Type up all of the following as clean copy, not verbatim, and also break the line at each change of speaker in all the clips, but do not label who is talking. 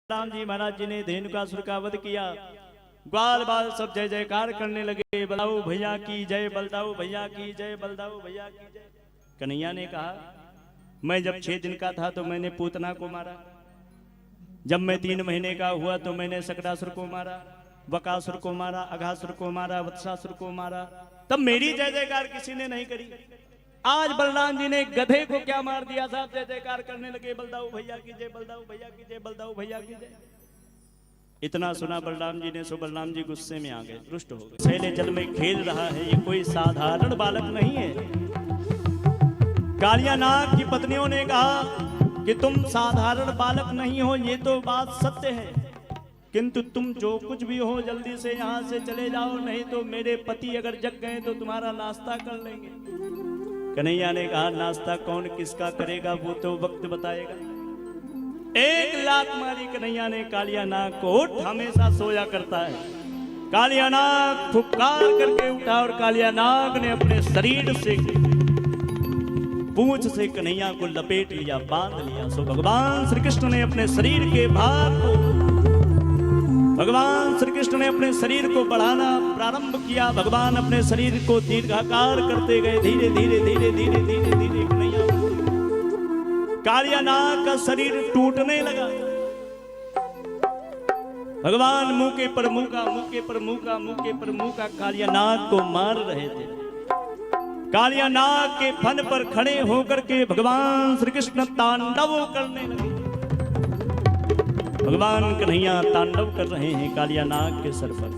राम जी महाराज जी ने धेनुकासुर का वध किया। ग्वाल बाल सब जय जयकार करने लगे, बलदाऊ भैया की जय, बलदाऊ भैया की जय, बलदाऊ भैया की जय। कन्हैया ने कहा, मैं जब 6 दिन का था तो मैंने पूतना को मारा, जब मैं 3 महीने का हुआ तो मैंने सकटासुर को मारा, बकासुर को मारा, अघासुर को मारा, वत्सासुर को मारा, तब मेरी जय जयकार किसी ने नहीं करी। आज बलराम जी ने गधे को क्या मार दिया, साहब जय जयकार करने लगे, बलदाऊ भैया की जय, बलदाऊ भैया की जय, बलदाऊ भैया की जय। इतना सुना बलराम जी ने, सो बलराम जी गुस्से में आ गए, रुष्ट हो गए। सैले जल में खेल रहा है, ये कोई साधारण बालक नहीं है। कालिया नाग की पत्नियों ने कहा कि तुम साधारण बालक नहीं हो, ये तो बात सत्य है, किंतु तुम जो कुछ भी हो जल्दी से यहाँ से चले जाओ, नहीं तो मेरे पति अगर जग गए तो तुम्हारा नाश्ता कर लेंगे। कन्हैया ने कहा, नाश्ता कौन किसका करेगा वो तो वक्त बताएगा। 1 लात मारी कन्हैया ने कालिया नाग को। उठ, हमेशा सोया करता है। कालिया नाग फुफकार करके उठा और कालिया नाग ने अपने शरीर से पूंछ से कन्हैया को लपेट लिया, बांध लिया। सो भगवान श्री कृष्ण ने अपने शरीर के भाग को, भगवान श्री कृष्ण ने अपने शरीर को बढ़ाना प्रारंभ किया। भगवान अपने शरीर को दीर्घाकार करते गए, धीरे धीरे धीरे धीरे धीरे धीरे कन्हैया कालिया नाग का शरीर टूटने लगा। भगवान मुंह पर मुंह का, मुंह पर मुंह का, मुंह पर मुंह का कालिया नाग को मार रहे थे। कालिया नाग के फन पर खड़े होकर के भगवान श्री कृष्ण तांडव करने लगे। भगवान कन्हैया तांडव कर रहे हैं कालिया नाग के सर पर।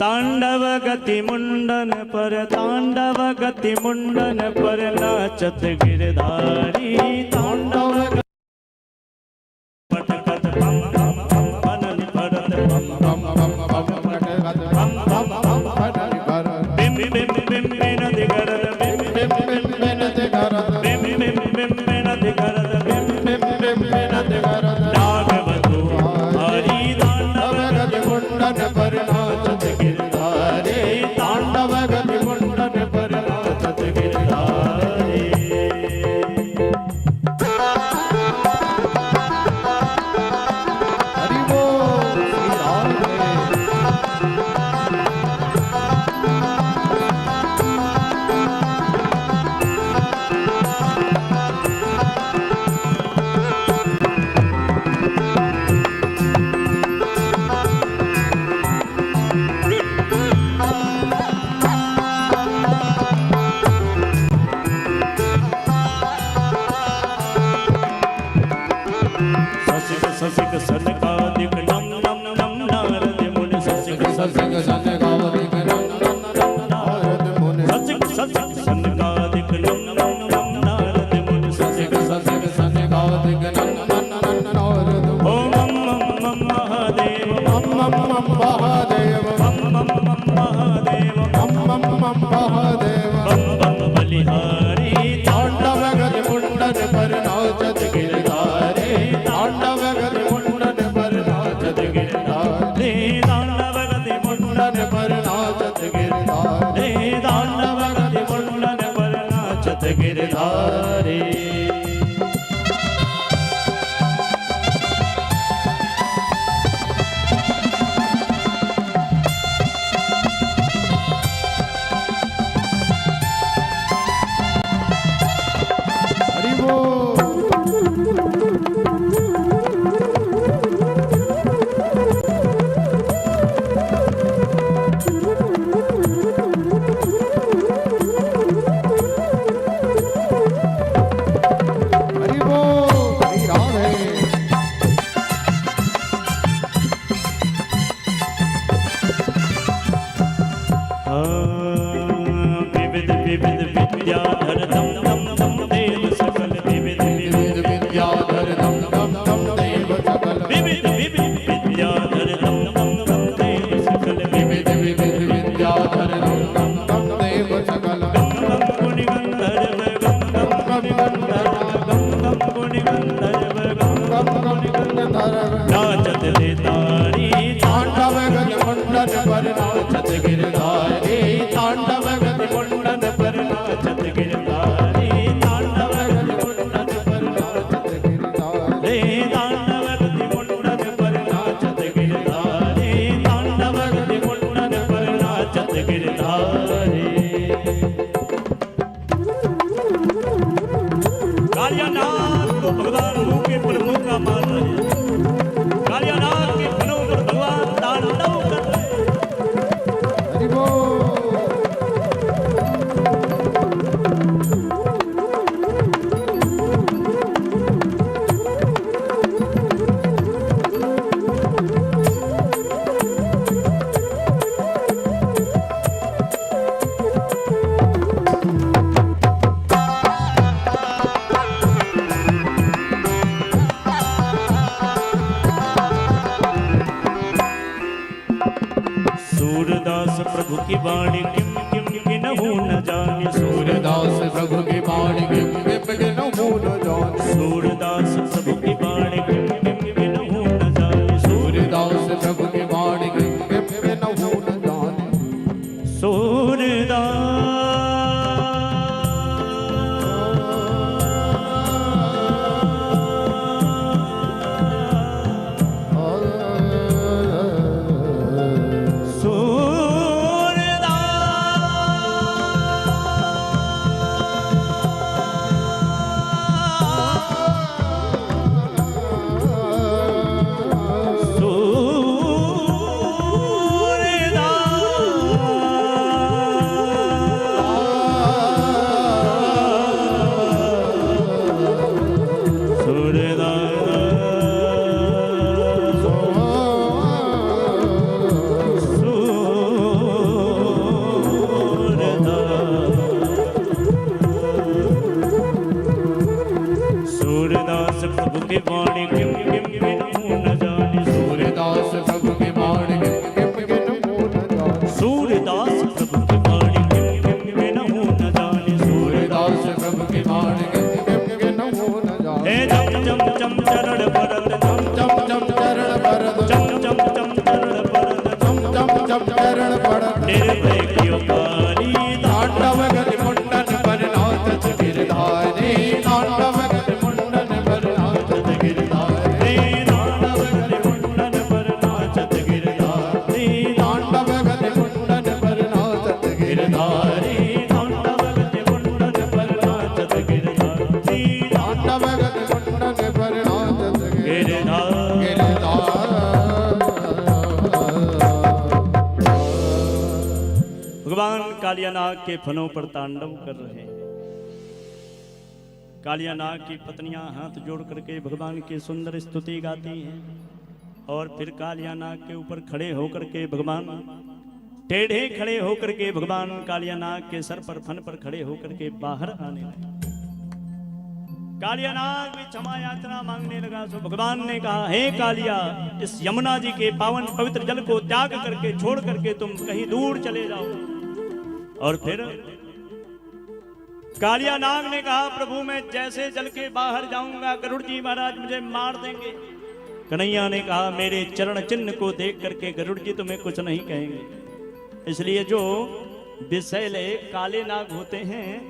तांडव गति मुंडन पर, तांडव गति मुंडन पर नाचत गिरधारी। तांडव पटकत बम बम बम बनन परत बम बम बम बम पटकत बम बम बम बनन परत। बिम बिम बिम बिन दिगरत, बिम बिम बिम बिन दिगरत, बिम बिम बिम बिन दिगरत, बिम बिम बिम बिन दिगरत। पर नाचत गिरधारे, तांडव गति मुंडन पर नाचत गिरधारे। हरि बोल श्री राम। ससिक सनकादिक नम नम नम नारद मुनि, ससिक ससिक सनकादिक नम नम नम नारद मुनि, ससिक ससिक सनकादिक नम नम नम नारद मुनि, ससिक ससिक सनकादिक नम नम नम नारद मुनि। ओम मम मम महादेव, मम मम मम महादेव, मम मम मम महादेव, मम मम मम महादेव, बम बम बलिहारी। तांडव गति मुंडन पर नाचत गिरधारे, तांडव गति मुंडन पर नाचत गिरधारे, तांडव गति मुंडन पर नाचत गिरधारे, तांडव गति मुंडन पर नाचत गिरधारे। नाचत देतारी, तांडव गति मुंडन पर नाचत गिरधारी, तांडव गति मुंडन पर नाचत गिरधारी, तांडव गति मुंडन पर नाचत गिरधारी, तांडव प्रभु की बाणी किम किम किनहु न जाने।
सूरदास प्रभु की बाणी किम किम किनहु न जाने।
सूरदास प्रभु की बाणी किम किम किनहु न जाने।
सूरदास प्रभु की बाणी किम किम किनहु न जाने।
सूरदास प्रभु की बाणी किम किम किनहु न जाने।
सूरदास प्रभु की बाणी किम किम किनहु न जाने।
सूरदास प्रभु की बाणी किम किम किनहु न जाने।
सूरदास प्रभु की बाणी किम किम किनहु न जाने।
हे जम जम जम चरण भरत
जम जम जम चरण भरत
जम जम जम चरण भरत
जम जम जम चरण भरत।
निर्भय क्यों काली
तांडव गति मुंडन पर नाचत गिरधारी। तांडव गति मुंडन पर नाचत गिरधारी।
तांडव गति मुंडन पर नाचत गिरधारी।
तांडव गति मुंडन पर नाचत गिरधारी।
तांडव गति मुंडन पर नाचत गिरधारी।
तांडव गति मुंडन पर नाचत
गिरधारी। भगवान कालियानाग के फनों पर तांडव कर रहे हैं। कालियानाग की पत्नियां हाथ जोड़ करके भगवान की सुंदर स्तुति गाती हैं और फिर कालियानाग के ऊपर खड़े होकर के भगवान टेढ़े खड़े होकर के भगवान कालियानाग के सर पर फन पर खड़े होकर के बाहर आने लगे। कालियानाग भी क्षमा याचना मांगने लगा। तो भगवान ने कहा, हे कालिया, इस यमुना जी के पावन पवित्र जल को त्याग करके छोड़ करके तुम कहीं दूर चले जाओ। और फिर कालियानाग ने कहा, प्रभु मैं जैसे जल के बाहर जाऊंगा गरुड़ जी महाराज मुझे मार देंगे। कन्हैया ने कहा, मेरे चरण चिन्ह को देख करके गरुड़ जी तुम्हें कुछ नहीं कहेंगे। इसलिए जो विषैले काले नाग होते हैं